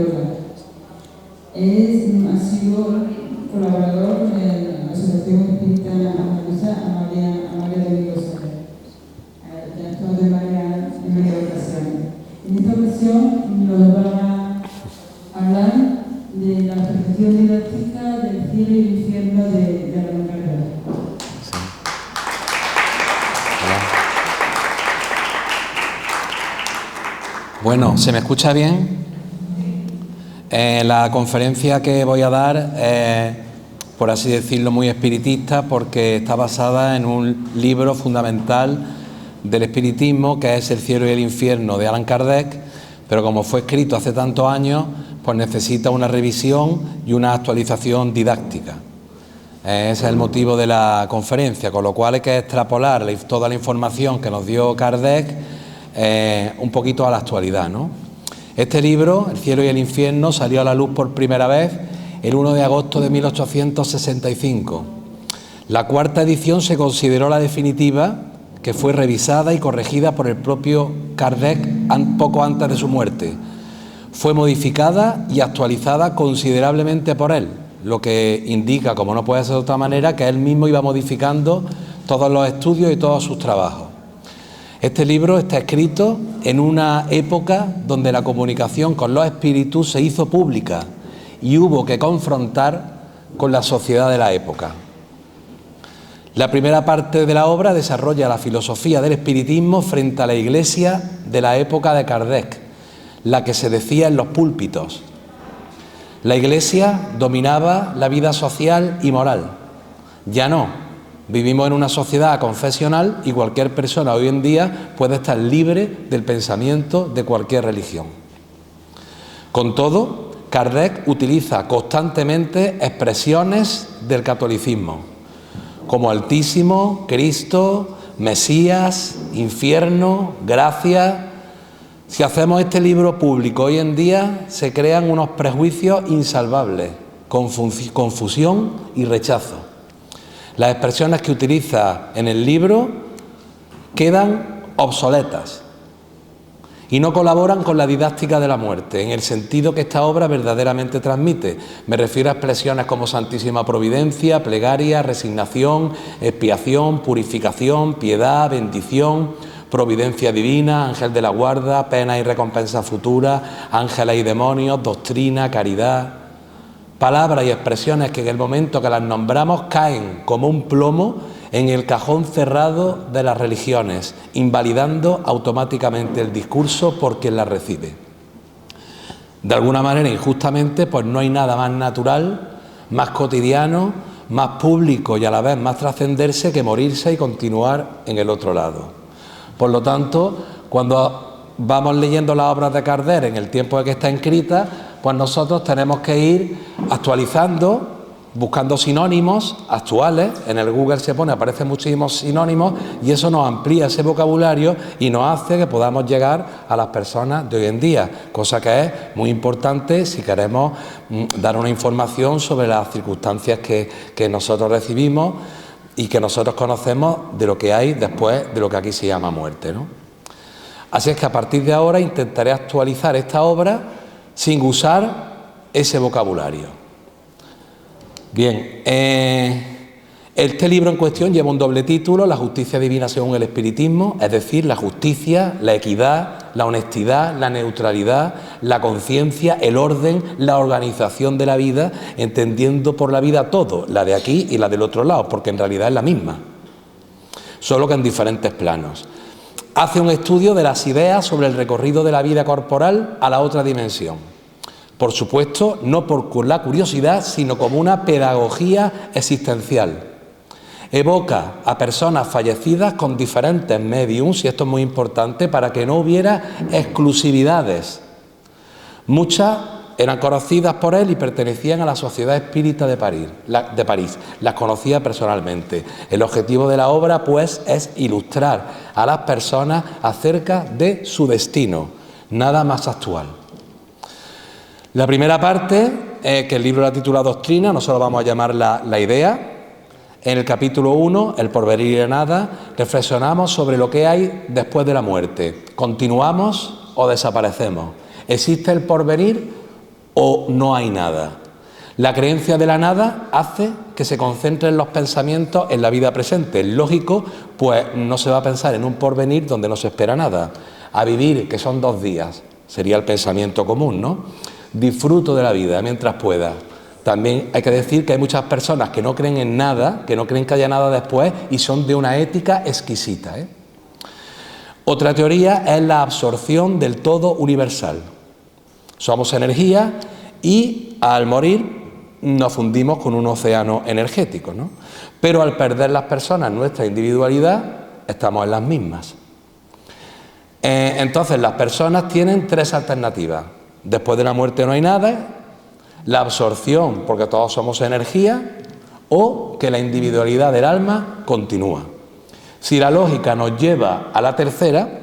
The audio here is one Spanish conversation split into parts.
yoga. Ha sido colaborador con la Asociación Espírita Andaluza Amalia de Vigosa. Ya ha estado en varias ocasiones. En esta ocasión nos va a hablar de la percepción didáctica del cielo y el infierno de Allan Kardec. Bueno, ¿se me escucha bien? La conferencia que voy a dar es, por así decirlo, muy espiritista porque está basada en un libro fundamental del espiritismo que es El cielo y el infierno de Allan Kardec, pero como fue escrito hace tantos años, pues necesita una revisión y una actualización didáctica. Ese es el motivo de la conferencia, con lo cual hay que extrapolar toda la información que nos dio Kardec un poquito a la actualidad, ¿no? Este libro, El cielo y el infierno, salió a la luz por primera vez el 1 de agosto de 1865. La cuarta edición se consideró la definitiva, que fue revisada y corregida por el propio Kardec poco antes de su muerte. Fue modificada y actualizada considerablemente por él, lo que indica, como no puede ser de otra manera, que él mismo iba modificando todos los estudios y todos sus trabajos. Este libro está escrito en una época donde la comunicación con los espíritus se hizo pública y hubo que confrontar con la sociedad de la época. La primera parte de la obra desarrolla la filosofía del espiritismo frente a la iglesia de la época de Kardec, la que se decía en los púlpitos. La iglesia dominaba la vida social y moral. Ya no. Vivimos en una sociedad confesional y cualquier persona hoy en día puede estar libre del pensamiento de cualquier religión. Con todo, Kardec utiliza constantemente expresiones del catolicismo, como Altísimo, Cristo, Mesías, infierno, gracia. Si hacemos este libro público hoy en día, se crean unos prejuicios insalvables, confusión y rechazo. Las expresiones que utiliza en el libro quedan obsoletas y no colaboran con la didáctica de la muerte, en el sentido que esta obra verdaderamente transmite. Me refiero a expresiones como Santísima Providencia, plegaria, resignación, expiación, purificación, piedad, bendición, providencia divina, ángel de la guarda, pena y recompensa futura, ángeles y demonios, doctrina, caridad. Palabras y expresiones que en el momento que las nombramos caen como un plomo en el cajón cerrado de las religiones, invalidando automáticamente el discurso por quien las recibe. De alguna manera, injustamente, pues no hay nada más natural, más cotidiano, más público y a la vez más trascenderse que morirse y continuar en el otro lado. Por lo tanto, cuando vamos leyendo las obras de Kardec en el tiempo en que está escrita, pues nosotros tenemos que ir actualizando, buscando sinónimos actuales. En el Google aparecen muchísimos sinónimos y eso nos amplía ese vocabulario y nos hace que podamos llegar a las personas de hoy en día, cosa que es muy importante si queremos dar una información sobre las circunstancias que nosotros recibimos y que nosotros conocemos de lo que hay después de lo que aquí se llama muerte, ¿no? Así es que a partir de ahora intentaré actualizar esta obra sin usar ese vocabulario. Bien, este libro en cuestión lleva un doble título: La justicia divina según el espiritismo, es decir, la justicia, la equidad, la honestidad, la neutralidad, la conciencia, el orden, la organización de la vida, entendiendo por la vida todo, la de aquí y la del otro lado, porque en realidad es la misma, solo que en diferentes planos. Hace un estudio de las ideas sobre el recorrido de la vida corporal a la otra dimensión. Por supuesto, no por la curiosidad, sino como una pedagogía existencial. Evoca a personas fallecidas con diferentes mediums, y esto es muy importante, para que no hubiera exclusividades. Muchas eran conocidas por él y pertenecían a la Sociedad Espírita de París. Las conocía personalmente. El objetivo de la obra, pues, es ilustrar a las personas acerca de su destino, nada más actual. La primera parte, que el libro la titula Doctrina, nosotros vamos a llamarla La Idea. En el capítulo 1, El porvenir y la nada, reflexionamos sobre lo que hay después de la muerte. ¿Continuamos o desaparecemos? ¿Existe el porvenir o no hay nada. La creencia de la nada hace que se concentren los pensamientos en la vida presente. Es lógico, pues no se va a pensar en un porvenir donde no se espera nada. A vivir, que son 2 días, sería el pensamiento común, ¿no? Disfruto de la vida mientras pueda. También hay que decir que hay muchas personas que no creen en nada, que no creen que haya nada después y son de una ética exquisita, ¿eh? Otra teoría es la absorción del todo universal. Somos energía y al morir nos fundimos con un océano energético, ¿no? Pero al perder las personas nuestra individualidad, estamos en las mismas. Entonces las personas tienen 3 alternativas. Después de la muerte no hay nada, la absorción, porque todos somos energía, o que la individualidad del alma continúa. Si la lógica nos lleva a la tercera,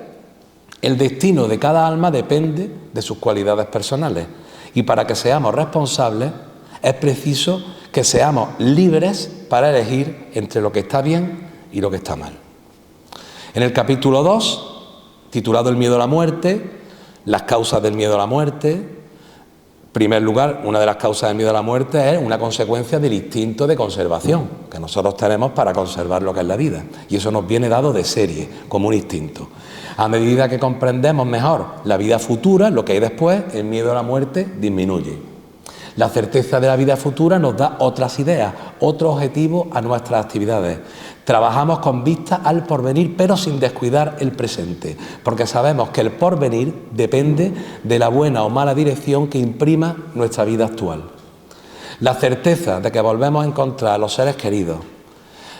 el destino de cada alma depende de sus cualidades personales. Y para que seamos responsables, es preciso que seamos libres para elegir entre lo que está bien y lo que está mal. En el capítulo 2, titulado El miedo a la muerte, las causas del miedo a la muerte. En primer lugar, una de las causas del miedo a la muerte es una consecuencia del instinto de conservación que nosotros tenemos para conservar lo que es la vida. Y eso nos viene dado de serie, como un instinto. A medida que comprendemos mejor la vida futura, lo que hay después, el miedo a la muerte disminuye. La certeza de la vida futura nos da otras ideas, otro objetivo a nuestras actividades. Trabajamos con vista al porvenir, pero sin descuidar el presente, porque sabemos que el porvenir depende de la buena o mala dirección que imprima nuestra vida actual. La certeza de que volvemos a encontrar a los seres queridos,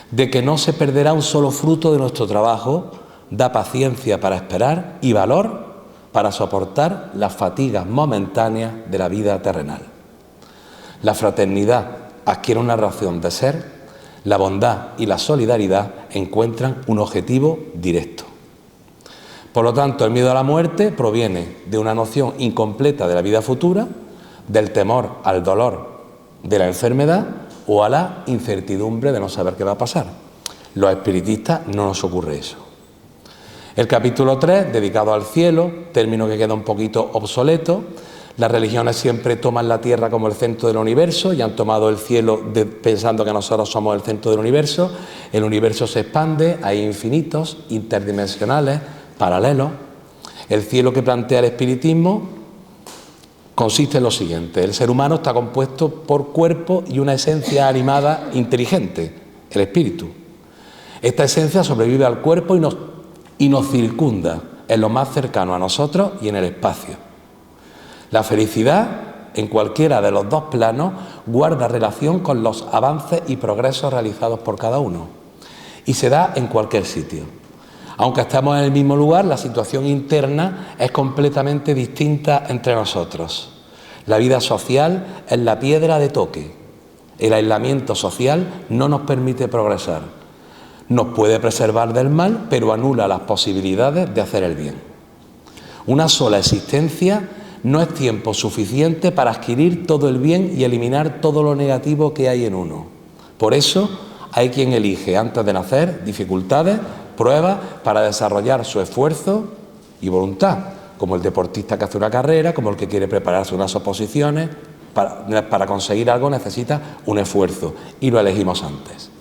de que no se perderá un solo fruto de nuestro trabajo, da paciencia para esperar y valor para soportar las fatigas momentáneas de la vida terrenal. La fraternidad adquiere una razón de ser, la bondad y la solidaridad encuentran un objetivo directo. Por lo tanto, el miedo a la muerte proviene de una noción incompleta de la vida futura, del temor al dolor de la enfermedad o a la incertidumbre de no saber qué va a pasar. Los espiritistas no nos ocurre eso. El capítulo 3, dedicado al cielo, término que queda un poquito obsoleto. Las religiones siempre toman la tierra como el centro del universo y han tomado el cielo pensando que nosotros somos el centro del universo. El universo se expande, hay infinitos, interdimensionales, paralelos. El cielo que plantea el espiritismo consiste en lo siguiente: el ser humano está compuesto por cuerpo y una esencia animada inteligente, el espíritu. Esta esencia sobrevive al cuerpo y nos circunda en lo más cercano a nosotros y en el espacio. La felicidad, en cualquiera de los 2 planos, guarda relación con los avances y progresos realizados por cada uno y se da en cualquier sitio. Aunque estemos en el mismo lugar, la situación interna es completamente distinta entre nosotros. La vida social es la piedra de toque. El aislamiento social no nos permite progresar. Nos puede preservar del mal, pero anula las posibilidades de hacer el bien. Una sola existencia no es tiempo suficiente para adquirir todo el bien y eliminar todo lo negativo que hay en uno. Por eso hay quien elige antes de nacer dificultades, pruebas para desarrollar su esfuerzo y voluntad, como el deportista que hace una carrera, como el que quiere prepararse unas oposiciones. Para conseguir algo necesita un esfuerzo y lo elegimos antes.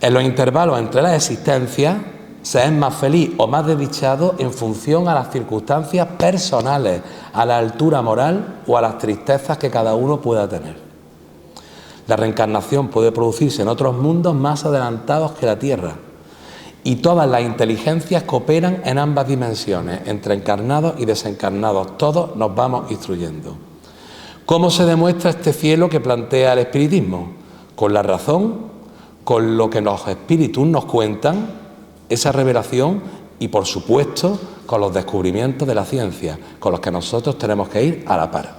En los intervalos entre las existencias se es más feliz o más desdichado en función a las circunstancias personales, a la altura moral o a las tristezas que cada uno pueda tener. La reencarnación puede producirse en otros mundos más adelantados que la Tierra y todas las inteligencias cooperan en ambas dimensiones, entre encarnados y desencarnados. Todos nos vamos instruyendo. ¿Cómo se demuestra este cielo que plantea el espiritismo? Con la razón, con lo que los espíritus nos cuentan, esa revelación y, por supuesto, con los descubrimientos de la ciencia, con los que nosotros tenemos que ir a la par.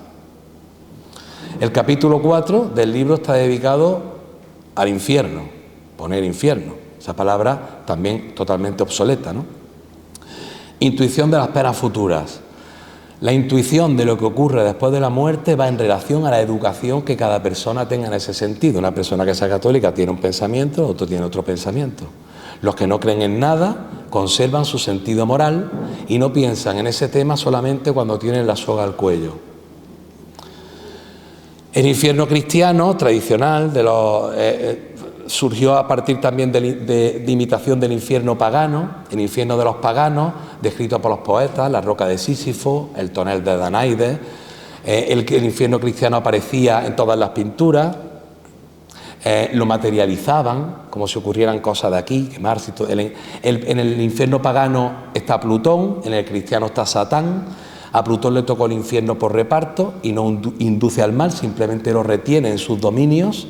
El capítulo 4 del libro está dedicado al infierno, poner infierno, esa palabra también totalmente obsoleta, ¿no? Intuición de las penas futuras. La intuición de lo que ocurre después de la muerte va en relación a la educación que cada persona tenga en ese sentido. Una persona que sea católica tiene un pensamiento, otro tiene otro pensamiento. Los que no creen en nada conservan su sentido moral y no piensan en ese tema solamente cuando tienen la soga al cuello. El infierno cristiano tradicional surgió a partir también de imitación del infierno pagano, el infierno de los paganos, descrito por los poetas, la roca de Sísifo, el tonel de Danaides. El infierno cristiano aparecía en todas las pinturas, lo materializaban como si ocurrieran cosas de aquí, quemarse y todo. En el infierno pagano está Plutón, en el cristiano está Satán. A Plutón le tocó el infierno por reparto y no induce al mal, simplemente lo retiene en sus dominios.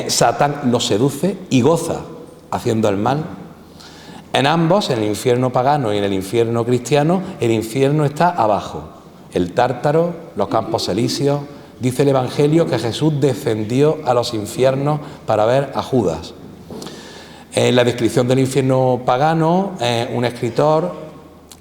Satán lo seduce y goza haciendo el mal. En ambos, en el infierno pagano y en el infierno cristiano, el infierno está abajo. El Tártaro, los Campos Elíseos. Dice el Evangelio que Jesús descendió a los infiernos para ver a Judas. En la descripción del infierno pagano, un escritor,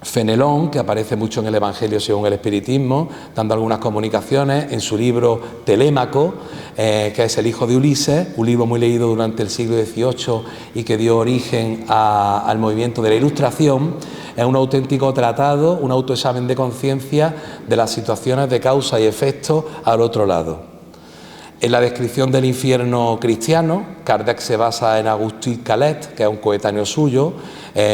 Fenelón, que aparece mucho en el Evangelio según el Espiritismo, dando algunas comunicaciones en su libro Telémaco, que es el hijo de Ulises, un libro muy leído durante el siglo XVIII y que dio origen al movimiento de la Ilustración. Es un auténtico tratado, un autoexamen de conciencia de las situaciones de causa y efecto al otro lado. En la descripción del infierno cristiano, Kardec se basa en Agustín Calet, que es un coetáneo suyo,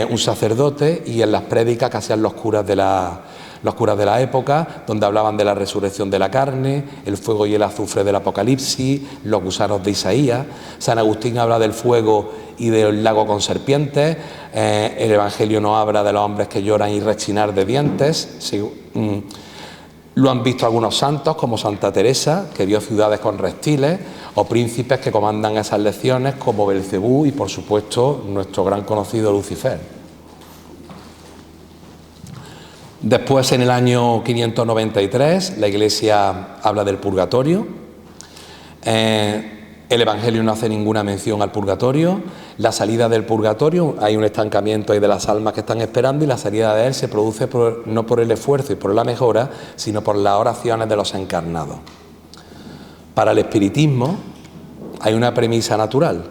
un sacerdote, y en las prédicas que hacían los curas de la época, donde hablaban de la resurrección de la carne, el fuego y el azufre del Apocalipsis, los gusanos de Isaías. San Agustín habla del fuego y del lago con serpientes. El Evangelio nos habla de los hombres que lloran y rechinar de dientes. Lo han visto algunos santos, como Santa Teresa, que vio ciudades con reptiles, o príncipes que comandan esas lecciones, como Belcebú y, por supuesto, nuestro gran conocido Lucifer. Después, en el año 593, la Iglesia habla del purgatorio. El Evangelio no hace ninguna mención al purgatorio. La salida del purgatorio, hay un estancamiento ahí de las almas que están esperando, y la salida de él se produce no por el esfuerzo y por la mejora, sino por las oraciones de los encarnados. Para el espiritismo hay una premisa natural.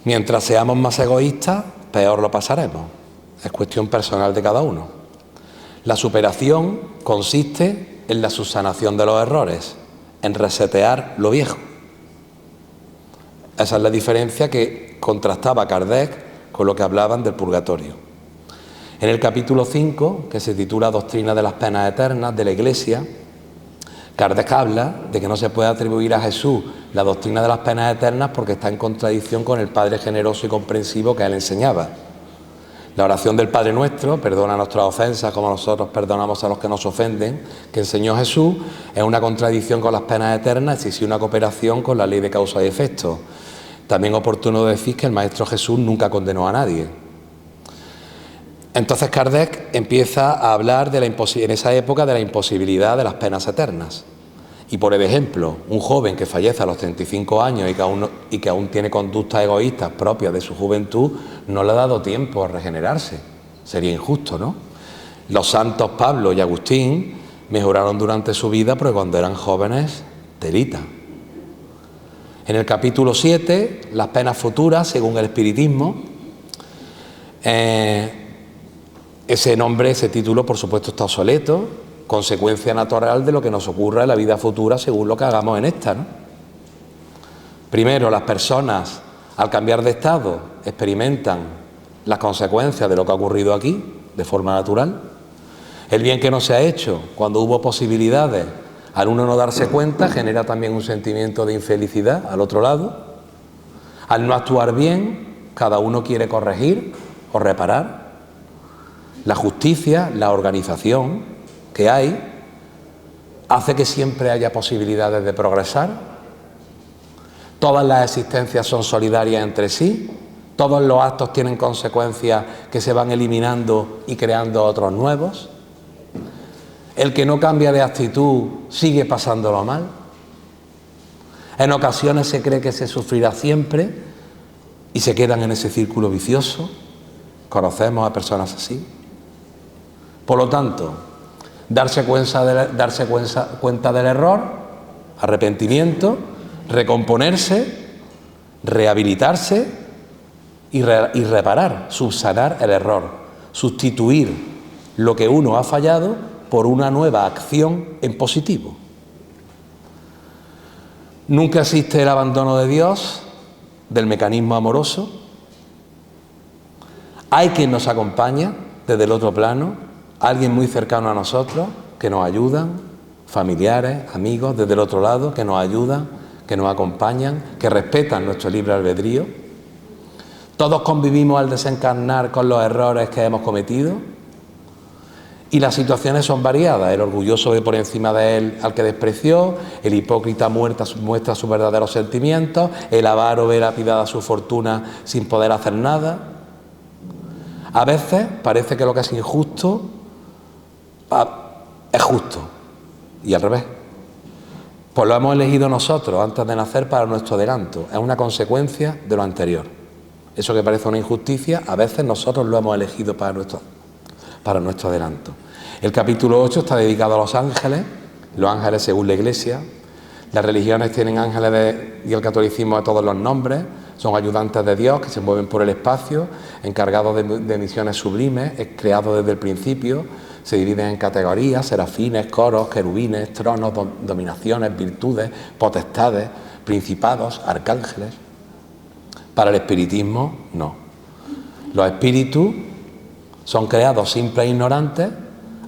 Mientras seamos más egoístas, peor lo pasaremos. Es cuestión personal de cada uno. La superación consiste en la subsanación de los errores, en resetear lo viejo. Esa es la diferencia que contrastaba Kardec con lo que hablaban del purgatorio. En el capítulo 5, que se titula Doctrina de las penas eternas de la Iglesia, Kardec habla de que no se puede atribuir a Jesús la doctrina de las penas eternas porque está en contradicción con el Padre generoso y comprensivo que él enseñaba. La oración del Padre Nuestro, perdona nuestras ofensas como nosotros perdonamos a los que nos ofenden, que enseñó Jesús, es una contradicción con las penas eternas y sí una cooperación con la ley de causa y efecto. También es oportuno decir que el Maestro Jesús nunca condenó a nadie. Entonces Kardec empieza a hablar en esa época de la imposibilidad de las penas eternas. Y por ejemplo, un joven que fallece a los 35 años y que aún tiene conductas egoístas propias de su juventud, no le ha dado tiempo a regenerarse. Sería injusto, ¿no? Los santos Pablo y Agustín mejoraron durante su vida, pero cuando eran jóvenes, telita. En el capítulo 7, las penas futuras, según el espiritismo, ese nombre, ese título, por supuesto, está obsoleto, consecuencia natural de lo que nos ocurra en la vida futura según lo que hagamos en esta, ¿no? Primero, las personas, al cambiar de estado, experimentan las consecuencias de lo que ha ocurrido aquí, de forma natural. El bien que no se ha hecho, cuando hubo posibilidades, al uno no darse cuenta, genera también un sentimiento de infelicidad al otro lado. Al no actuar bien, cada uno quiere corregir o reparar. La justicia, la organización que hay, hace que siempre haya posibilidades de progresar. Todas las existencias son solidarias entre sí. Todos los actos tienen consecuencias que se van eliminando y creando otros nuevos. El que no cambia de actitud sigue pasándolo mal. En ocasiones se cree que se sufrirá siempre y se quedan en ese círculo vicioso. Conocemos a personas así. Por lo tanto, darse cuenta del error, arrepentimiento, recomponerse, rehabilitarse y reparar, subsanar el error, sustituir lo que uno ha fallado por una nueva acción en positivo. Nunca existe el abandono de Dios, del mecanismo amoroso. Hay quien nos acompaña desde el otro plano, alguien muy cercano a nosotros, que nos ayudan, familiares, amigos desde el otro lado, que nos ayudan, que nos acompañan, que respetan nuestro libre albedrío. Todos convivimos al desencarnar con los errores que hemos cometido y las situaciones son variadas. El orgulloso ve por encima de él al que despreció, el hipócrita muestra sus verdaderos sentimientos, el avaro ve lapidada su fortuna sin poder hacer nada. A veces parece que lo que es injusto es justo y al revés. Pues lo hemos elegido nosotros antes de nacer para nuestro adelanto. Es una consecuencia de lo anterior. Eso que parece una injusticia, a veces nosotros lo hemos elegido para nuestro adelanto. El capítulo 8 está dedicado a los ángeles según la Iglesia. Las religiones tienen ángeles y el catolicismo de todos los nombres. Son ayudantes de Dios que se mueven por el espacio, encargados de misiones sublimes, creados desde el principio. Se dividen en categorías: serafines, coros, querubines, tronos, dominaciones, virtudes, potestades, principados, arcángeles. Para el espiritismo, no. Los espíritus son creados simples e ignorantes,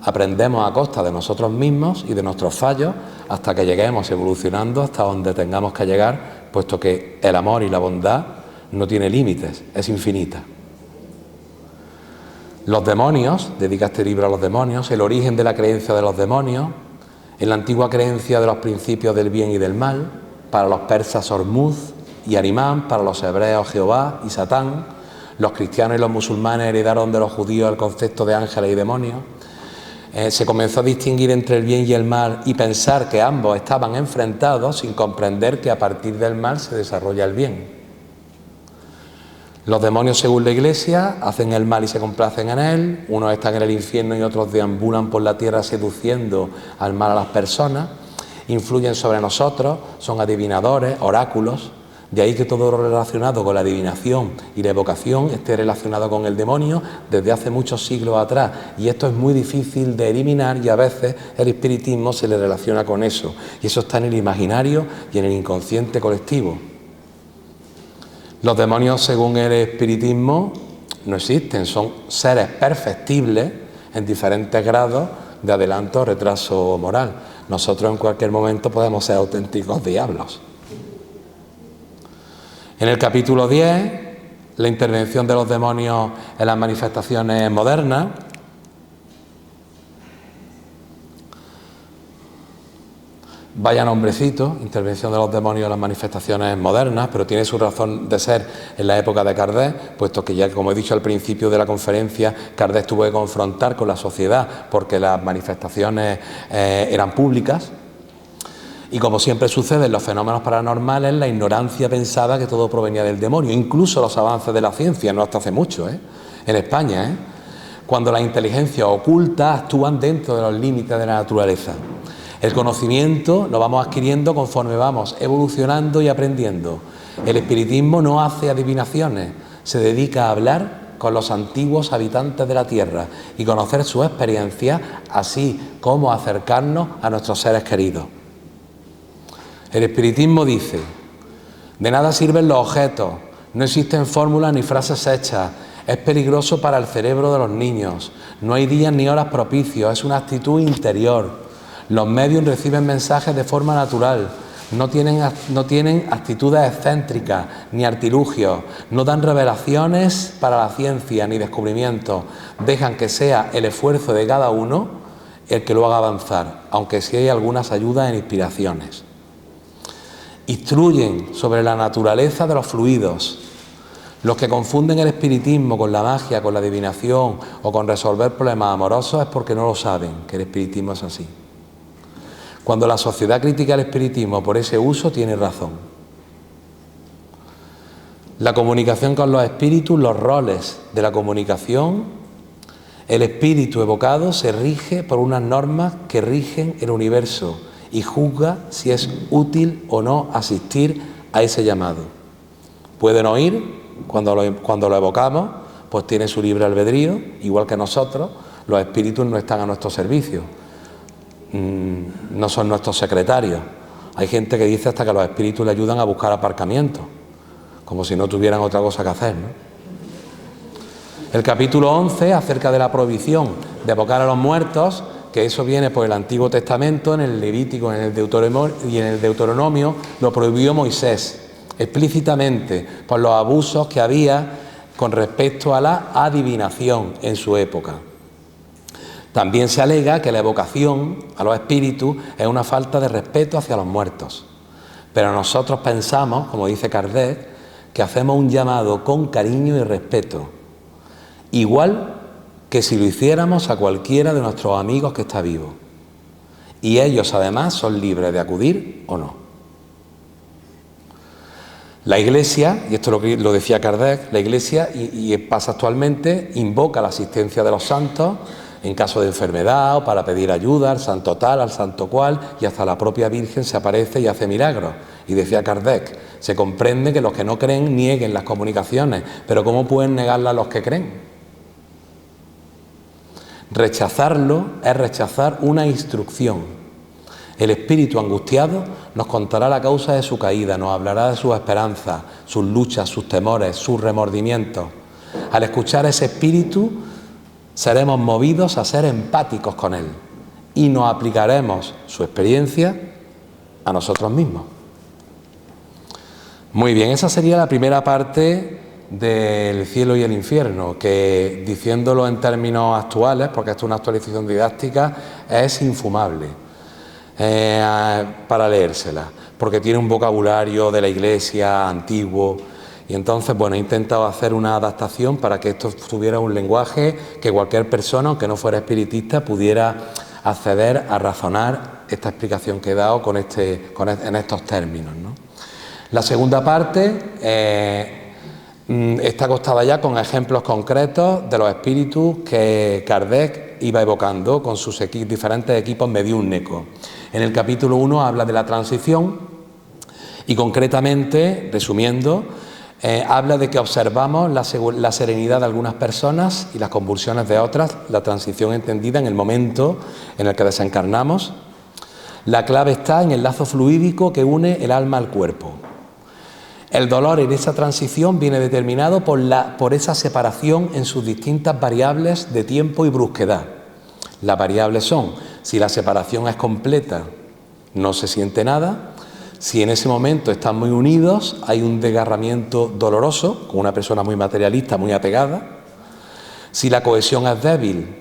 aprendemos a costa de nosotros mismos y de nuestros fallos hasta que lleguemos evolucionando hasta donde tengamos que llegar, puesto que el amor y la bondad no tiene límites, es infinita. Los demonios, dedica este libro a los demonios, el origen de la creencia de los demonios, en la antigua creencia de los principios del bien y del mal, para los persas Ormuz y Arimán, para los hebreos Jehová y Satán. Los cristianos y los musulmanes heredaron de los judíos el concepto de ángeles y demonios. Se comenzó a distinguir entre el bien y el mal y pensar que ambos estaban enfrentados sin comprender que a partir del mal se desarrolla el bien. Los demonios, según la Iglesia, hacen el mal y se complacen en él. Unos están en el infierno y otros deambulan por la tierra seduciendo al mal a las personas. Influyen sobre nosotros, son adivinadores, oráculos. De ahí que todo lo relacionado con la adivinación y la evocación esté relacionado con el demonio desde hace muchos siglos atrás. Y esto es muy difícil de eliminar y a veces el espiritismo se le relaciona con eso. Y eso está en el imaginario y en el inconsciente colectivo. Los demonios, según el espiritismo, no existen. Son seres perfectibles en diferentes grados de adelanto o retraso moral. Nosotros en cualquier momento podemos ser auténticos diablos. En el capítulo 10, la intervención de los demonios en las manifestaciones modernas. Vaya nombrecito, intervención de los demonios en las manifestaciones modernas, pero tiene su razón de ser en la época de Kardec, puesto que ya, como he dicho al principio de la conferencia, Kardec tuvo que confrontar con la sociedad porque las manifestaciones eran públicas. Y como siempre sucede en los fenómenos paranormales, la ignorancia pensaba que todo provenía del demonio, incluso los avances de la ciencia, no hasta hace mucho, en España, cuando las inteligencias ocultas actúan dentro de los límites de la naturaleza. El conocimiento lo vamos adquiriendo conforme vamos evolucionando y aprendiendo. El espiritismo no hace adivinaciones, se dedica a hablar con los antiguos habitantes de la Tierra y conocer sus experiencias, así como acercarnos a nuestros seres queridos. El espiritismo dice: de nada sirven los objetos, no existen fórmulas ni frases hechas, es peligroso para el cerebro de los niños, no hay días ni horas propicios, es una actitud interior. Los medios reciben mensajes de forma natural, no tienen actitudes excéntricas ni artilugios, no dan revelaciones para la ciencia ni descubrimientos, dejan que sea el esfuerzo de cada uno el que lo haga avanzar, aunque sí hay algunas ayudas e inspiraciones. Instruyen sobre la naturaleza de los fluidos. Los que confunden el espiritismo con la magia, con la adivinación o con resolver problemas amorosos es porque no lo saben, que el espiritismo es así. Cuando la sociedad critica el espiritismo por ese uso, tiene razón. La comunicación con los espíritus, los roles de la comunicación, el espíritu evocado se rige por unas normas que rigen el universo y juzga si es útil o no asistir a ese llamado. Pueden oír cuando lo evocamos, pues tiene su libre albedrío, igual que nosotros. Los espíritus no están a nuestro servicio, no son nuestros secretarios. Hay gente que dice hasta que los espíritus le ayudan a buscar aparcamiento, como si no tuvieran otra cosa que hacer, ¿no? El capítulo 11, acerca de la prohibición de evocar a los muertos, que eso viene por el Antiguo Testamento, en el Levítico, en el Deuteronomio, lo prohibió Moisés explícitamente por los abusos que había con respecto a la adivinación en su época. También se alega que la evocación a los espíritus es una falta de respeto hacia los muertos. Pero nosotros pensamos, como dice Kardec, que hacemos un llamado con cariño y respeto, igual que si lo hiciéramos a cualquiera de nuestros amigos que está vivo. Y ellos además son libres de acudir o no. La Iglesia, y esto lo decía Kardec, la Iglesia, y pasa actualmente, invoca la asistencia de los santos en caso de enfermedad o para pedir ayuda al santo tal, al santo cual, y hasta la propia Virgen se aparece y hace milagros. Y decía Kardec, se comprende que los que no creen nieguen las comunicaciones, pero ¿cómo pueden negarlas los que creen? Rechazarlo es rechazar una instrucción. El espíritu angustiado nos contará la causa de su caída, nos hablará de sus esperanzas, sus luchas, sus temores, sus remordimientos. Al escuchar a ese espíritu, seremos movidos a ser empáticos con él y nos aplicaremos su experiencia a nosotros mismos. Muy bien, esa sería la primera parte del cielo y el infierno, que diciéndolo en términos actuales, porque esto es una actualización didáctica, es infumable para leérsela, porque tiene un vocabulario de la Iglesia antiguo. Y entonces, bueno, he intentado hacer una adaptación para que esto tuviera un lenguaje que cualquier persona, aunque no fuera espiritista, pudiera acceder a razonar esta explicación que he dado en estos términos, ¿no? La segunda parte está acostada ya con ejemplos concretos de los espíritus que Kardec iba evocando con sus diferentes equipos mediúnicos. En el capítulo 1 habla de la transición y concretamente, resumiendo, habla de que observamos la serenidad de algunas personas y las convulsiones de otras, la transición entendida en el momento en el que desencarnamos. La clave está en el lazo fluídico que une el alma al cuerpo. El dolor en esa transición viene determinado por esa separación en sus distintas variables de tiempo y brusquedad. Las variables son, si la separación es completa, no se siente nada. Si en ese momento están muy unidos, hay un desgarramiento doloroso, con una persona muy materialista, muy apegada. Si la cohesión es débil,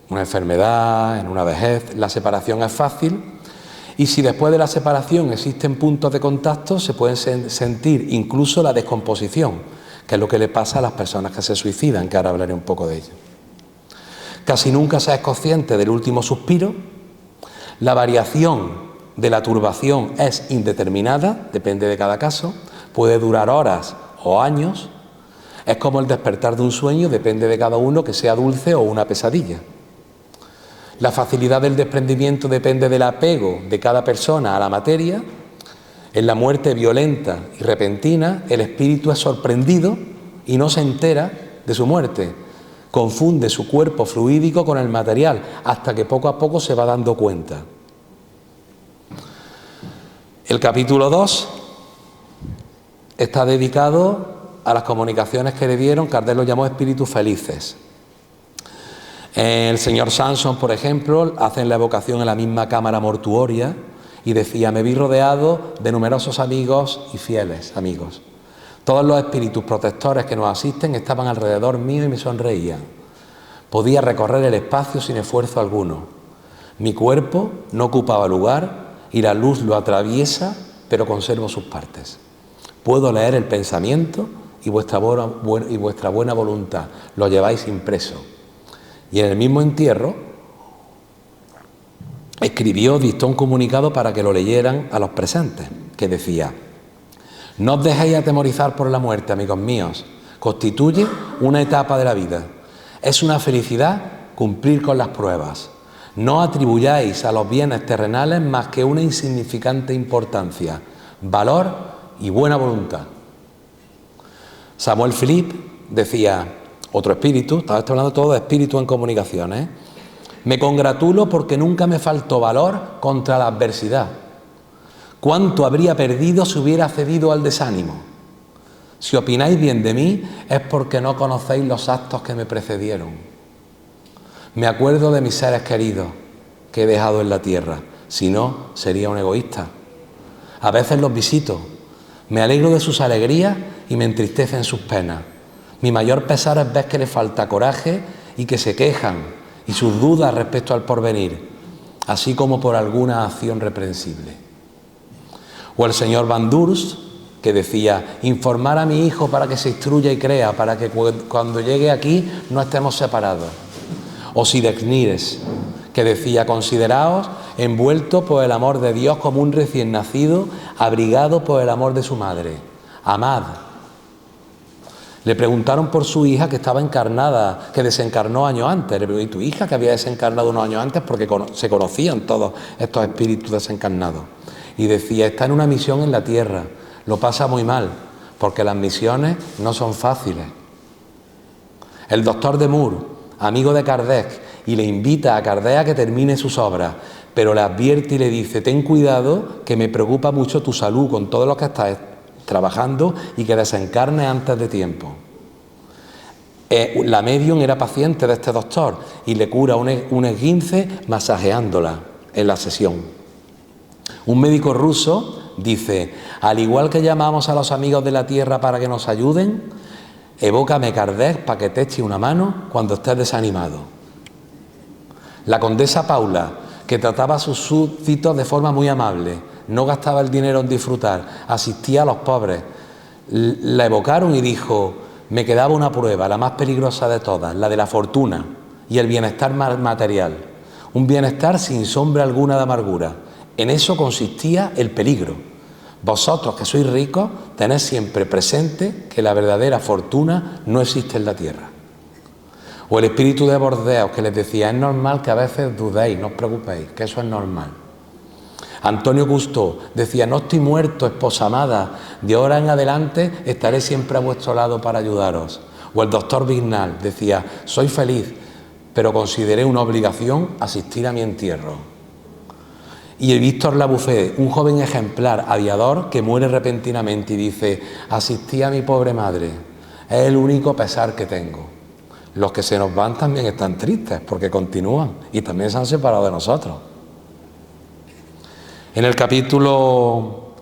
una enfermedad, en una vejez, la separación es fácil. Y si después de la separación existen puntos de contacto, se puede sentir incluso la descomposición, que es lo que le pasa a las personas que se suicidan, que ahora hablaré un poco de ello. Casi nunca se es consciente del último suspiro. La variación de la turbación es indeterminada, depende de cada caso, puede durar horas o años. Es como el despertar de un sueño, depende de cada uno, que sea dulce o una pesadilla. La facilidad del desprendimiento depende del apego de cada persona a la materia. En la muerte violenta y repentina, el espíritu es sorprendido y no se entera de su muerte. Confunde su cuerpo fluídico con el material, hasta que poco a poco se va dando cuenta. El capítulo 2 está dedicado a las comunicaciones que le dieron, Kardec lo llamó espíritus felices. El señor Samson, por ejemplo, hace la evocación en la misma cámara mortuoria y decía: me vi rodeado de numerosos amigos y fieles amigos. Todos los espíritus protectores que nos asisten estaban alrededor mío y me sonreían. Podía recorrer el espacio sin esfuerzo alguno. Mi cuerpo no ocupaba lugar y la luz lo atraviesa, pero conservo sus partes. Puedo leer el pensamiento y vuestra buena voluntad. Lo lleváis impreso. Y en el mismo entierro dictó un comunicado para que lo leyeran a los presentes, que decía: no os dejéis atemorizar por la muerte, amigos míos. Constituye una etapa de la vida. Es una felicidad cumplir con las pruebas. No atribuyáis a los bienes terrenales más que una insignificante importancia, valor y buena voluntad. Samuel Philippe decía, otro espíritu, estaba hablando todo de espíritu en comunicaciones, me congratulo porque nunca me faltó valor contra la adversidad. ¿Cuánto habría perdido si hubiera cedido al desánimo? Si opináis bien de mí es porque no conocéis los actos que me precedieron. Me acuerdo de mis seres queridos que he dejado en la tierra, si no, sería un egoísta. A veces los visito, me alegro de sus alegrías y me entristecen sus penas. Mi mayor pesar es ver que les falta coraje y que se quejan y sus dudas respecto al porvenir, así como por alguna acción reprensible. O el señor Van Durst, que decía, informar a mi hijo para que se instruya y crea, para que cuando llegue aquí no estemos separados. O Sidex Nires, que decía, consideraos envuelto por el amor de Dios como un recién nacido, abrigado por el amor de su madre. Amad. Le preguntaron por su hija que estaba encarnada, que desencarnó años antes. Le pregunté, ¿y tu hija que había desencarnado unos años antes? Porque se conocían todos estos espíritus desencarnados. Y decía, está en una misión en la tierra, lo pasa muy mal, porque las misiones no son fáciles. El doctor de Moore, amigo de Kardec, y le invita a Kardec a que termine sus obras, pero le advierte y le dice, ten cuidado que me preocupa mucho tu salud con todo lo que estás trabajando y que desencarnes antes de tiempo. La medium era paciente de este doctor y le cura un esguince masajeándola en la sesión. Un médico ruso dice, al igual que llamamos a los amigos de la tierra para que nos ayuden, evócame Kardec para que te eche una mano cuando estés desanimado. La condesa Paula, que trataba a sus súbditos de forma muy amable, no gastaba el dinero en disfrutar, asistía a los pobres. La evocaron y dijo, me quedaba una prueba, la más peligrosa de todas, la de la fortuna y el bienestar material. Un bienestar sin sombra alguna de amargura. En eso consistía el peligro. Vosotros que sois ricos, tened siempre presente que la verdadera fortuna no existe en la tierra. O el espíritu de Bordeaux, que les decía, es normal que a veces dudéis, no os preocupéis, que eso es normal. Antonio Cousteau decía, no estoy muerto, esposa amada, de ahora en adelante estaré siempre a vuestro lado para ayudaros. O el doctor Vignal decía, soy feliz, pero consideré una obligación asistir a mi entierro. Y el Víctor Labuffet, un joven ejemplar, aviador, que muere repentinamente y dice, asistí a mi pobre madre, es el único pesar que tengo. Los que se nos van también están tristes porque continúan y también se han separado de nosotros. En el capítulo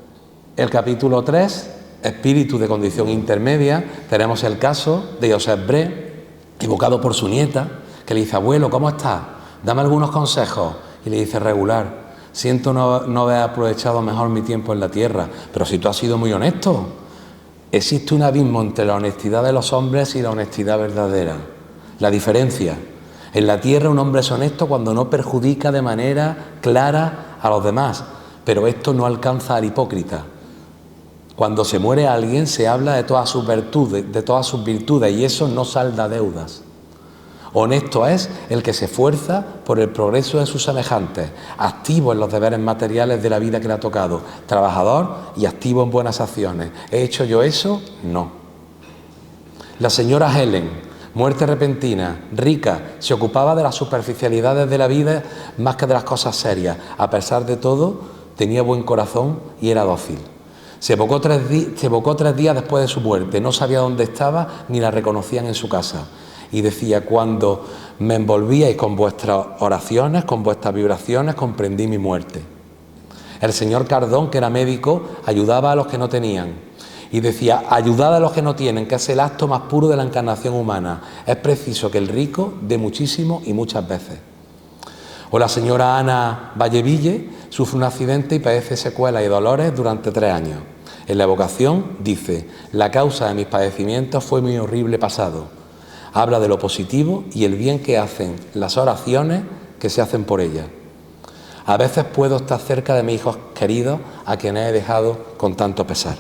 3, espíritu de condición intermedia, tenemos el caso de Joseph Bré, evocado por su nieta, que le dice, abuelo, ¿cómo estás? Dame algunos consejos. Y le dice, regular, siento no haber aprovechado mejor mi tiempo en la tierra, pero si tú has sido muy honesto. Existe un abismo entre la honestidad de los hombres y la honestidad verdadera. La diferencia, en la tierra un hombre es honesto cuando no perjudica de manera clara a los demás, pero esto no alcanza al hipócrita. Cuando se muere alguien se habla de todas sus virtudes, y eso no salda deudas. Honesto es el que se esfuerza por el progreso de sus semejantes, activo en los deberes materiales de la vida que le ha tocado, trabajador y activo en buenas acciones. ¿He hecho yo eso? No. La señora Helen, muerte repentina, rica, se ocupaba de las superficialidades de la vida más que de las cosas serias. A pesar de todo, tenía buen corazón y era dócil. Se evocó 3 días después de su muerte, no sabía dónde estaba ni la reconocían en su casa. Y decía, cuando me envolvíais con vuestras oraciones, con vuestras vibraciones, comprendí mi muerte. El señor Cardón, que era médico, ayudaba a los que no tenían. Y decía, ayudad a los que no tienen, que es el acto más puro de la encarnación humana. Es preciso que el rico dé muchísimo y muchas veces. O la señora Ana Valleville sufre un accidente y padece secuelas y dolores durante 3 años. En la evocación dice, la causa de mis padecimientos fue mi horrible pasado. Habla de lo positivo y el bien que hacen las oraciones que se hacen por ella. A veces puedo estar cerca de mis hijos queridos a quienes he dejado con tanto pesar.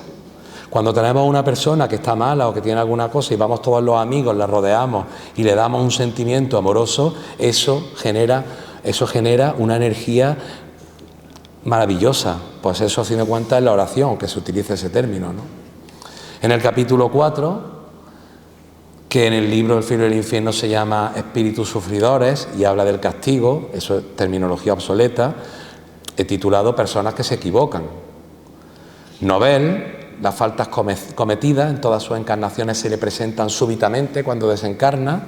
Cuando tenemos una persona que está mala o que tiene alguna cosa y vamos todos los amigos, la rodeamos y le damos un sentimiento amoroso, eso genera una energía maravillosa. Pues eso, a fin de cuentas, es la oración, que se utiliza ese término, ¿no? En el capítulo 4, que en el libro del Cielo y el Infierno se llama Espíritus Sufridores y habla del castigo, eso es terminología obsoleta, he titulado Personas que se equivocan. Nobel, las faltas cometidas en todas sus encarnaciones se le presentan súbitamente cuando desencarna,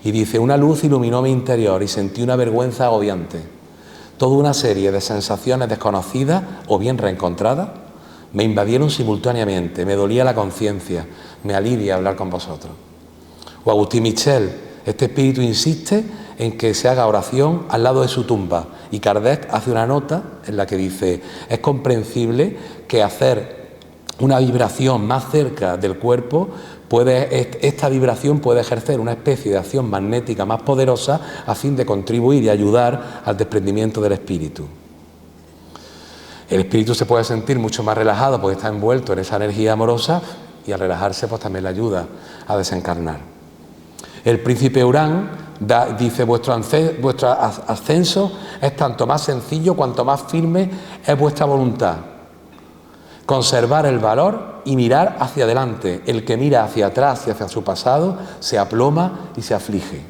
y dice: una luz iluminó mi interior y sentí una vergüenza agobiante. Toda una serie de sensaciones desconocidas o bien reencontradas me invadieron simultáneamente, me dolía la conciencia, me alivia hablar con vosotros. O Agustín Michel: este espíritu insiste en que se haga oración al lado de su tumba, y Kardec hace una nota en la que dice: es comprensible que hacer una vibración más cerca del cuerpo, esta vibración puede ejercer una especie de acción magnética más poderosa a fin de contribuir y ayudar al desprendimiento del espíritu. El espíritu se puede sentir mucho más relajado porque está envuelto en esa energía amorosa, y al relajarse pues también le ayuda a desencarnar. El príncipe Urán dice: vuestro ascenso es tanto más sencillo cuanto más firme es vuestra voluntad. Conservar el valor y mirar hacia adelante. El que mira hacia atrás y hacia su pasado se aploma y se aflige.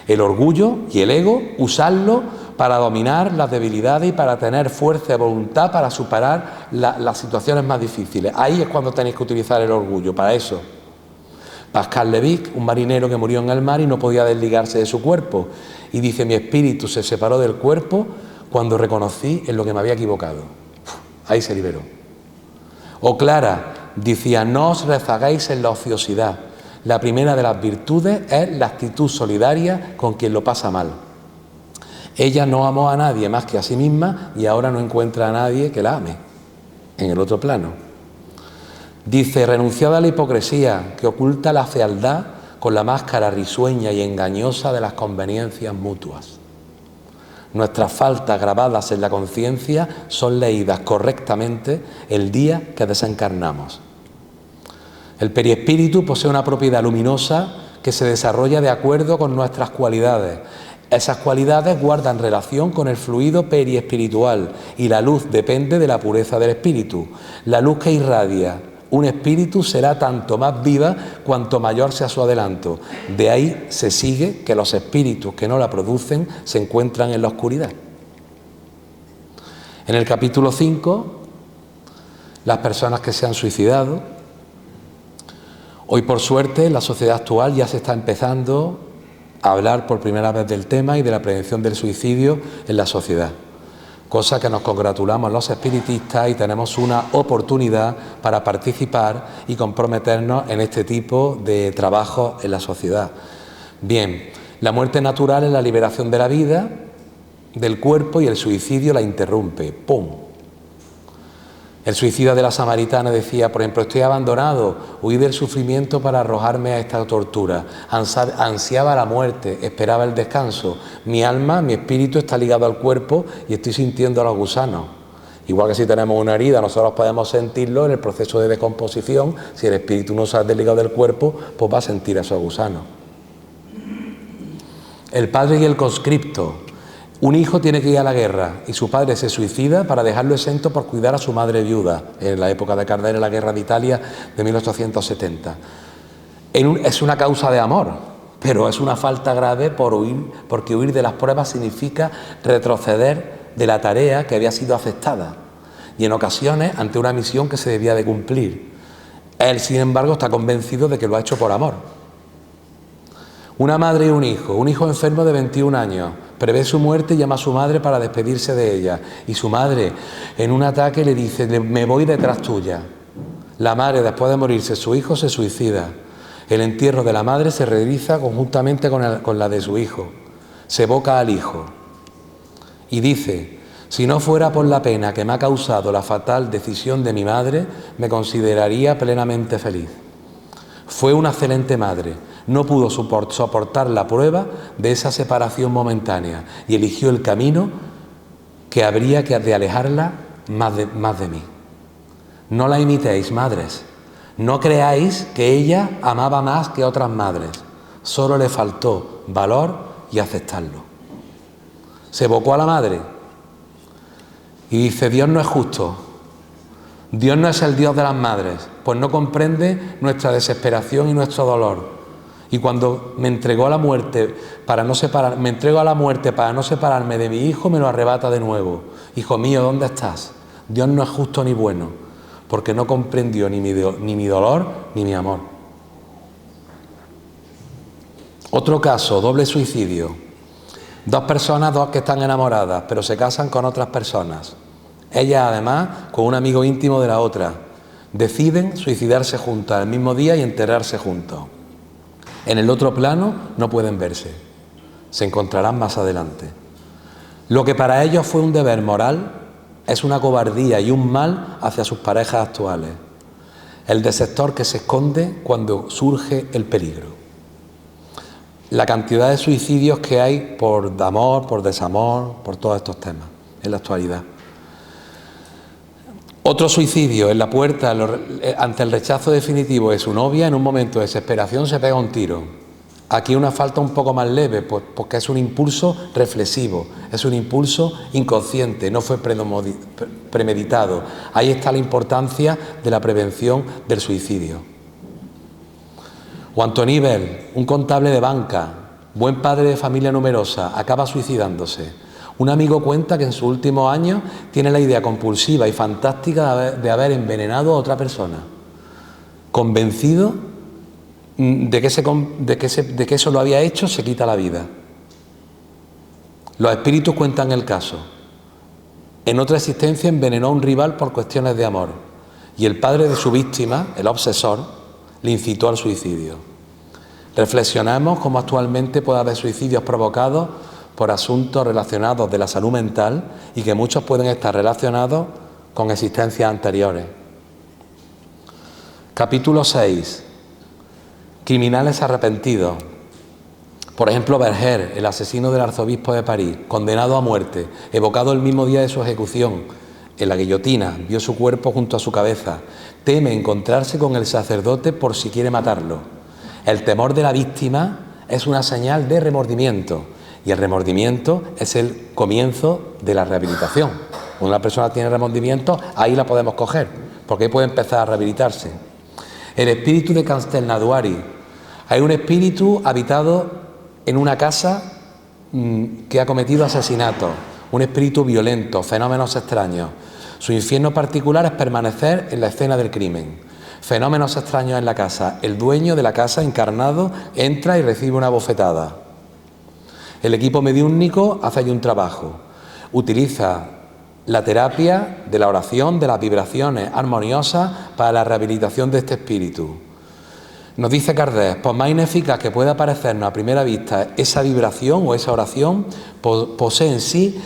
El orgullo y el ego, usarlo para dominar las debilidades y para tener fuerza de voluntad para superar las situaciones más difíciles. Ahí es cuando tenéis que utilizar el orgullo, para eso. Pascal Levic, un marinero que murió en el mar y no podía desligarse de su cuerpo, y dice: mi espíritu se separó del cuerpo cuando reconocí en lo que me había equivocado. Ahí se liberó. O Clara decía: no os rezagáis en la ociosidad. La primera de las virtudes es la actitud solidaria con quien lo pasa mal. Ella no amó a nadie más que a sí misma y ahora no encuentra a nadie que la ame en el otro plano. Dice: renunciad a la hipocresía que oculta la fealdad con la máscara risueña y engañosa de las conveniencias mutuas. Nuestras faltas grabadas en la conciencia son leídas correctamente el día que desencarnamos. El periespíritu posee una propiedad luminosa que se desarrolla de acuerdo con nuestras cualidades. Esas cualidades guardan relación con el fluido periespiritual y la luz depende de la pureza del espíritu. La luz que irradia un espíritu será tanto más viva cuanto mayor sea su adelanto. De ahí se sigue que los espíritus que no la producen se encuentran en la oscuridad. En el capítulo 5, las personas que se han suicidado. Hoy, por suerte, en la sociedad actual ya se está empezando a hablar por primera vez del tema y de la prevención del suicidio en la sociedad. Cosa que nos congratulamos los espiritistas y tenemos una oportunidad para participar y comprometernos en este tipo de trabajo en la sociedad. Bien, la muerte natural es la liberación de la vida, del cuerpo, y el suicidio la interrumpe. ¡Pum! El suicida de la Samaritana decía, por ejemplo: estoy abandonado, huí del sufrimiento para arrojarme a esta tortura, ansiaba la muerte, esperaba el descanso, mi alma, mi espíritu está ligado al cuerpo y estoy sintiendo a los gusanos. Igual que si tenemos una herida, nosotros podemos sentirlo en el proceso de descomposición. Si el espíritu no se ha desligado del cuerpo, pues va a sentir a esos gusanos. El padre y el conscripto. Un hijo tiene que ir a la guerra y su padre se suicida para dejarlo exento por cuidar a su madre viuda, en la época de Cardec, en la guerra de Italia de 1870. Es una causa de amor, pero es una falta grave porque huir de las pruebas significa retroceder de la tarea que había sido aceptada y en ocasiones ante una misión que se debía de cumplir. Él, sin embargo, está convencido de que lo ha hecho por amor. Una madre y un hijo enfermo de 21 años, prevé su muerte y llama a su madre para despedirse de ella. Y su madre, en un ataque, le dice: me voy detrás tuya. La madre, después de morirse su hijo, se suicida. El entierro de la madre se realiza conjuntamente con la de su hijo. Se evoca al hijo y dice: si no fuera por la pena que me ha causado la fatal decisión de mi madre, me consideraría plenamente feliz. Fue una excelente madre. No pudo soportar la prueba de esa separación momentánea y eligió el camino que habría que de alejarla más de mí. No la imitéis, madres. No creáis que ella amaba más que otras madres. Solo le faltó valor y aceptarlo. Se evocó a la madre y dice: Dios no es justo. Dios no es el Dios de las madres, pues no comprende nuestra desesperación y nuestro dolor. Y cuando me entregó a la muerte para no separarme de mi hijo, me lo arrebata de nuevo. Hijo mío, ¿dónde estás? Dios no es justo ni bueno. porque no comprendió ni mi dolor ni mi amor. Otro caso, doble suicidio. Dos personas, dos que están enamoradas, pero se casan con otras personas. Ellas, además, con un amigo íntimo de la otra, deciden suicidarse juntas el mismo día y enterrarse juntos. En el otro plano no pueden verse. Se encontrarán más adelante. Lo que para ellos fue un deber moral es una cobardía y un mal hacia sus parejas actuales. El desertor que se esconde cuando surge el peligro. La cantidad de suicidios que hay por amor, por desamor, por todos estos temas en la actualidad. Otro suicidio en la puerta ante el rechazo definitivo de su novia, en un momento de desesperación se pega un tiro. Aquí una falta un poco más leve, pues porque es un impulso reflexivo, es un impulso inconsciente, no fue premeditado. Ahí está la importancia de la prevención del suicidio. O Antoni Bell, un contable de banca, buen padre de familia numerosa, acaba suicidándose. Un amigo cuenta que en sus últimos años tiene la idea compulsiva y fantástica de haber envenenado a otra persona, convencido de que eso lo había hecho, se quita la vida. Los espíritus cuentan el caso. En otra existencia envenenó a un rival por cuestiones de amor y el padre de su víctima, el obsesor, le incitó al suicidio. Reflexionamos cómo actualmente puede haber suicidios provocados por asuntos relacionados de la salud mental y que muchos pueden estar relacionados con existencias anteriores. Capítulo 6. Criminales arrepentidos. Por ejemplo, Berger, el asesino del arzobispo de París, condenado a muerte, evocado el mismo día de su ejecución, en la guillotina, vio su cuerpo junto a su cabeza, teme encontrarse con el sacerdote por si quiere matarlo. El temor de la víctima es una señal de remordimiento y el remordimiento es el comienzo de la rehabilitación. Cuando una persona tiene remordimiento, ahí la podemos coger, porque ahí puede empezar a rehabilitarse. El espíritu de Castelnaudary. Hay un espíritu habitado en una casa que ha cometido asesinatos, un espíritu violento, fenómenos extraños. Su infierno particular es permanecer en la escena del crimen. Fenómenos extraños en la casa. El dueño de la casa, encarnado, entra y recibe una bofetada. El equipo mediúmnico hace allí un trabajo. Utiliza la terapia de la oración, de las vibraciones armoniosas para la rehabilitación de este espíritu. Nos dice Kardec, por más ineficaz que pueda parecernos a primera vista esa vibración o esa oración, posee en sí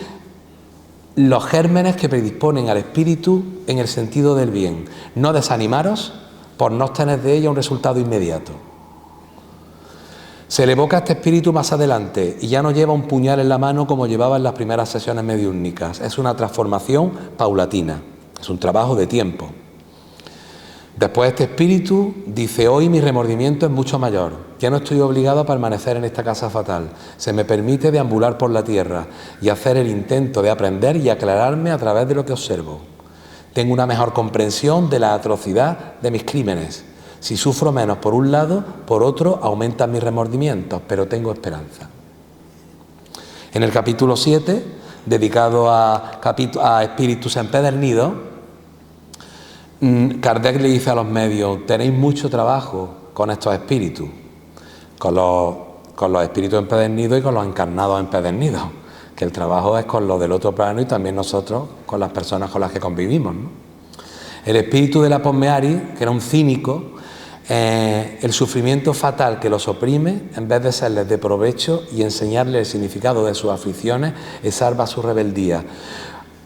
los gérmenes que predisponen al espíritu en el sentido del bien. No desanimaros por no obtener de ella un resultado inmediato. Se le evoca a este espíritu más adelante y ya no lleva un puñal en la mano como llevaba en las primeras sesiones mediúmnicas. Es una transformación paulatina, es un trabajo de tiempo. Después este espíritu dice, hoy mi remordimiento es mucho mayor, ya no estoy obligado a permanecer en esta casa fatal, se me permite deambular por la tierra y hacer el intento de aprender y aclararme a través de lo que observo. Tengo una mejor comprensión de la atrocidad de mis crímenes. Si sufro menos por un lado, por otro aumentan mis remordimientos, pero tengo esperanza. En el capítulo 7, dedicado a espíritus empedernidos, Kardec le dice a los medios, tenéis mucho trabajo con estos espíritus, con los espíritus empedernidos y con los encarnados empedernidos, que el trabajo es con los del otro plano y también nosotros con las personas con las que convivimos, ¿no? El espíritu de la Pommeari, que era un cínico, el sufrimiento fatal que los oprime, en vez de serles de provecho y enseñarles el significado de sus aflicciones, salva su rebeldía.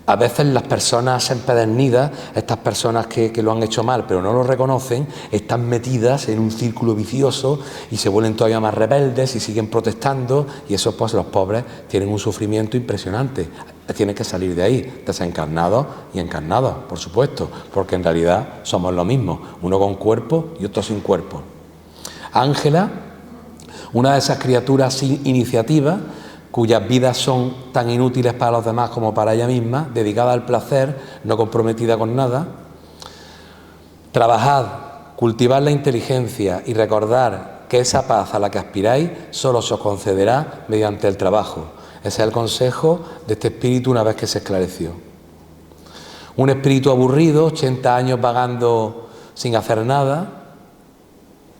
A veces las personas empedernidas, estas personas que lo han hecho mal pero no lo reconocen, están metidas en un círculo vicioso y se vuelven todavía más rebeldes y siguen protestando y eso pues los pobres tienen un sufrimiento impresionante. Tienen que salir de ahí, desencarnados y encarnados, por supuesto, porque en realidad somos lo mismo, uno con cuerpo y otro sin cuerpo. Ángela, una de esas criaturas sin iniciativa, cuyas vidas son tan inútiles para los demás como para ella misma, dedicada al placer, no comprometida con nada. Trabajad, cultivad la inteligencia y recordar que esa paz a la que aspiráis solo se os concederá mediante el trabajo. Ese es el consejo de este espíritu una vez que se esclareció. Un espíritu aburrido, 80 años vagando sin hacer nada.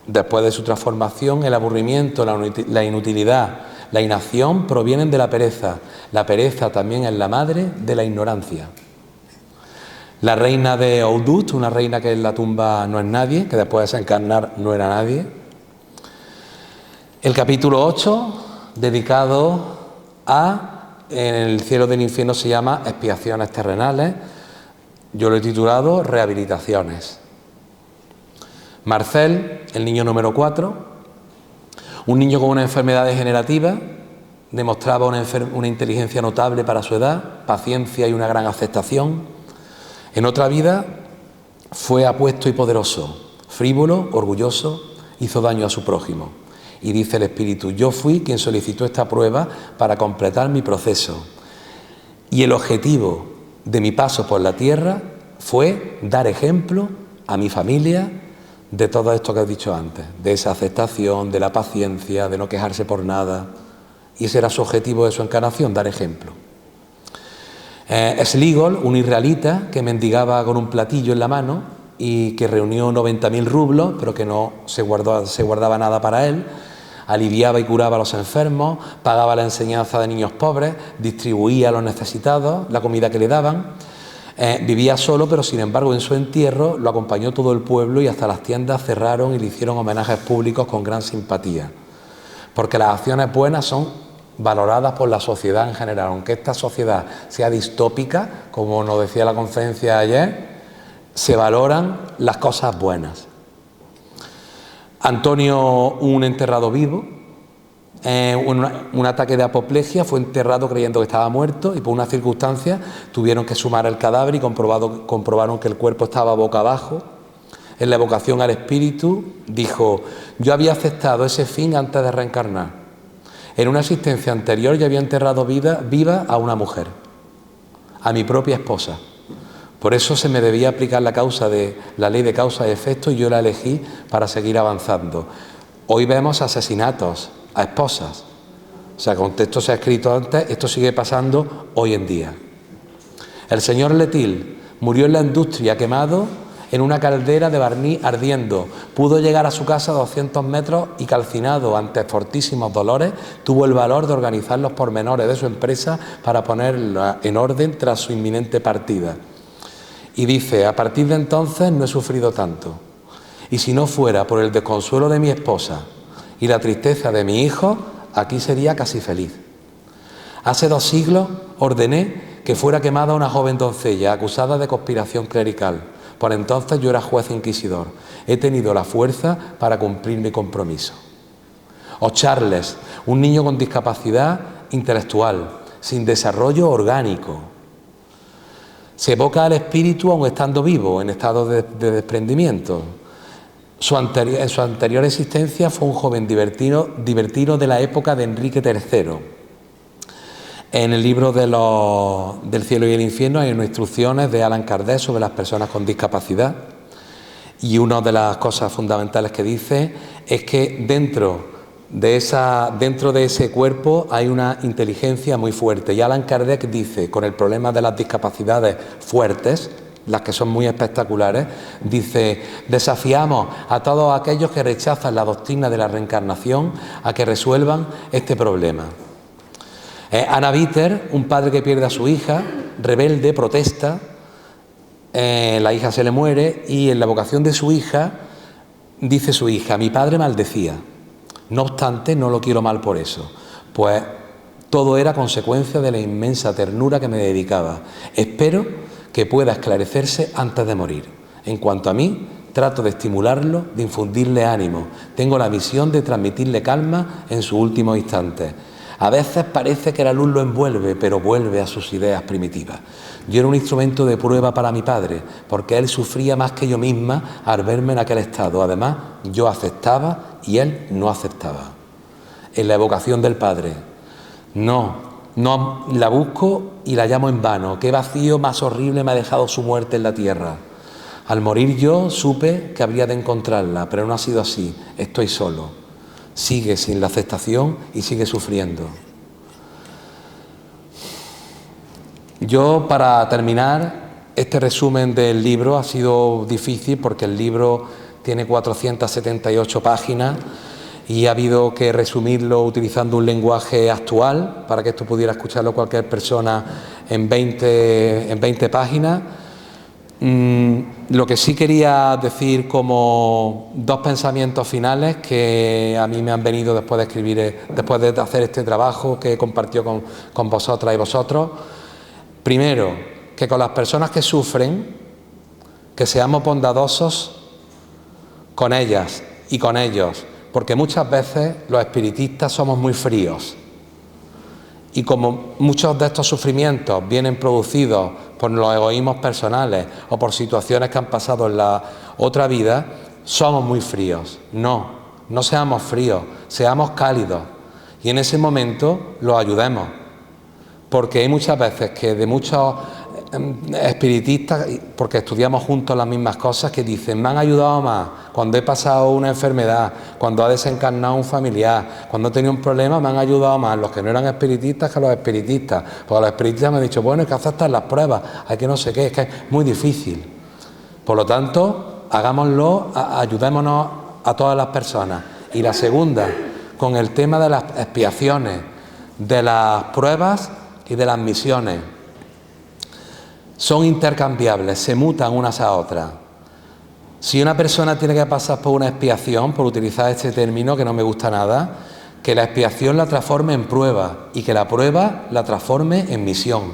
Después de su transformación, el aburrimiento, la inutilidad, la inacción provienen de la pereza. La pereza también es la madre de la ignorancia. La reina de Oudut, una reina que en la tumba no es nadie, que después de desencarnar no era nadie. El capítulo 8, dedicado a, en el cielo del infierno, se llama Expiaciones terrenales. Yo lo he titulado Rehabilitaciones. Marcel, el niño número 4, un niño con una enfermedad degenerativa, demostraba una inteligencia notable para su edad, paciencia y una gran aceptación. En otra vida fue apuesto y poderoso, frívolo, orgulloso, hizo daño a su prójimo. Y dice el espíritu: yo fui quien solicitó esta prueba para completar mi proceso. Y el objetivo de mi paso por la tierra fue dar ejemplo a mi familia de todo esto que he dicho antes, de esa aceptación, de la paciencia, de no quejarse por nada. Y ese era su objetivo de su encarnación, dar ejemplo. Sligol, un israelita que mendigaba con un platillo en la mano y que reunió 90.000 rublos, pero que no se guardaba nada para él, aliviaba y curaba a los enfermos, pagaba la enseñanza de niños pobres, distribuía a los necesitados la comida que le daban. Vivía solo, pero sin embargo en su entierro lo acompañó todo el pueblo y hasta las tiendas cerraron y le hicieron homenajes públicos con gran simpatía. Porque las acciones buenas son valoradas por la sociedad en general, aunque esta sociedad sea distópica, como nos decía la conferencia ayer, se valoran las cosas buenas. Antonio, un enterrado vivo, un ataque de apoplejia, fue enterrado creyendo que estaba muerto y por una circunstancia tuvieron que sumar el cadáver y comprobaron que el cuerpo estaba boca abajo. En la evocación al espíritu dijo: yo había aceptado ese fin antes de reencarnar. En una existencia anterior yo había enterrado viva a una mujer, a mi propia esposa. Por eso se me debía aplicar la ley de causa y efecto y yo la elegí para seguir avanzando. Hoy vemos asesinatos a esposas. O sea, con esto se ha escrito antes, esto sigue pasando hoy en día. El señor Letil murió en la industria, quemado en una caldera de barniz ardiendo. Pudo llegar a su casa a 200 metros y, calcinado ante fortísimos dolores, tuvo el valor de organizar los pormenores de su empresa para ponerla en orden tras su inminente partida. Y dice: a partir de entonces no he sufrido tanto. Y si no fuera por el desconsuelo de mi esposa y la tristeza de mi hijo, aquí sería casi feliz. Hace 2 siglos ordené que fuera quemada una joven doncella acusada de conspiración clerical. Por entonces yo era juez inquisidor. He tenido la fuerza para cumplir mi compromiso. O Charles, un niño con discapacidad intelectual, sin desarrollo orgánico. Se evoca al espíritu aun estando vivo, en estado de desprendimiento. En su anterior existencia fue un joven libertino de la época de Enrique III. En el libro del cielo y el infierno hay unas instrucciones de Allan Kardec sobre las personas con discapacidad, y una de las cosas fundamentales que dice es que dentro de ese cuerpo hay una inteligencia muy fuerte, y Allan Kardec dice, con el problema de las discapacidades fuertes, las que son muy espectaculares, dice: desafiamos a todos aquellos que rechazan la doctrina de la reencarnación a que resuelvan este problema. Anna Bitter, un padre que pierde a su hija, rebelde, protesta, la hija se le muere y en la vocación de su hija, dice su hija: mi padre maldecía, no obstante no lo quiero mal por eso, pues todo era consecuencia de la inmensa ternura que me dedicaba. Espero que pueda esclarecerse antes de morir. En cuanto a mí, trato de estimularlo, de infundirle ánimo, tengo la misión de transmitirle calma en sus últimos instantes. A veces parece que la luz lo envuelve, pero vuelve a sus ideas primitivas. Yo era un instrumento de prueba para mi padre, porque él sufría más que yo misma al verme en aquel estado. Además, yo aceptaba y él no aceptaba. En la evocación del padre, no la busco y la llamo en vano. Qué vacío más horrible me ha dejado su muerte en la tierra. Al morir yo supe que habría de encontrarla, pero no ha sido así. Estoy solo. Sigue sin la aceptación y sigue sufriendo. Yo, para terminar, este resumen del libro ha sido difícil porque el libro tiene 478 páginas y ha habido que resumirlo utilizando un lenguaje actual para que esto pudiera escucharlo cualquier persona en 20 páginas. Lo que sí quería decir como dos pensamientos finales que a mí me han venido después de escribir, después de hacer este trabajo que he compartido con vosotras y vosotros. Primero, que con las personas que sufren, que seamos bondadosos con ellas y con ellos, porque muchas veces los espiritistas somos muy fríos y como muchos de estos sufrimientos vienen producidos por los egoísmos personales o por situaciones que han pasado en la otra vida, somos muy fríos. No seamos fríos, seamos cálidos y en ese momento los ayudemos, porque hay muchas veces que de muchos espiritistas, porque estudiamos juntos las mismas cosas, que dicen, me han ayudado más cuando he pasado una enfermedad, cuando ha desencarnado un familiar, cuando he tenido un problema, me han ayudado más los que no eran espiritistas que los espiritistas, porque los espiritistas me han dicho, bueno, hay que aceptar las pruebas, hay que no sé qué, es que es muy difícil. Por lo tanto, hagámoslo, ayudémonos a todas las personas. Y la segunda, con el tema de las expiaciones, de las pruebas y de las misiones. Son intercambiables, se mutan unas a otras. Si una persona tiene que pasar por una expiación, por utilizar este término que no me gusta nada, que la expiación la transforme en prueba y que la prueba la transforme en misión.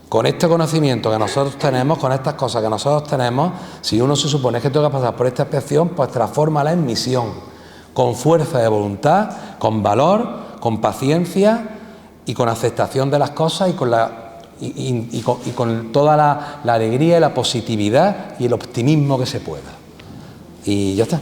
Con este conocimiento que nosotros tenemos, con estas cosas que nosotros tenemos, si uno se supone que tenga que pasar por esta expiación, pues transfórmala en misión, con fuerza de voluntad, con valor, con paciencia y con aceptación de las cosas y con toda la alegría y la positividad y el optimismo que se pueda. Y ya está.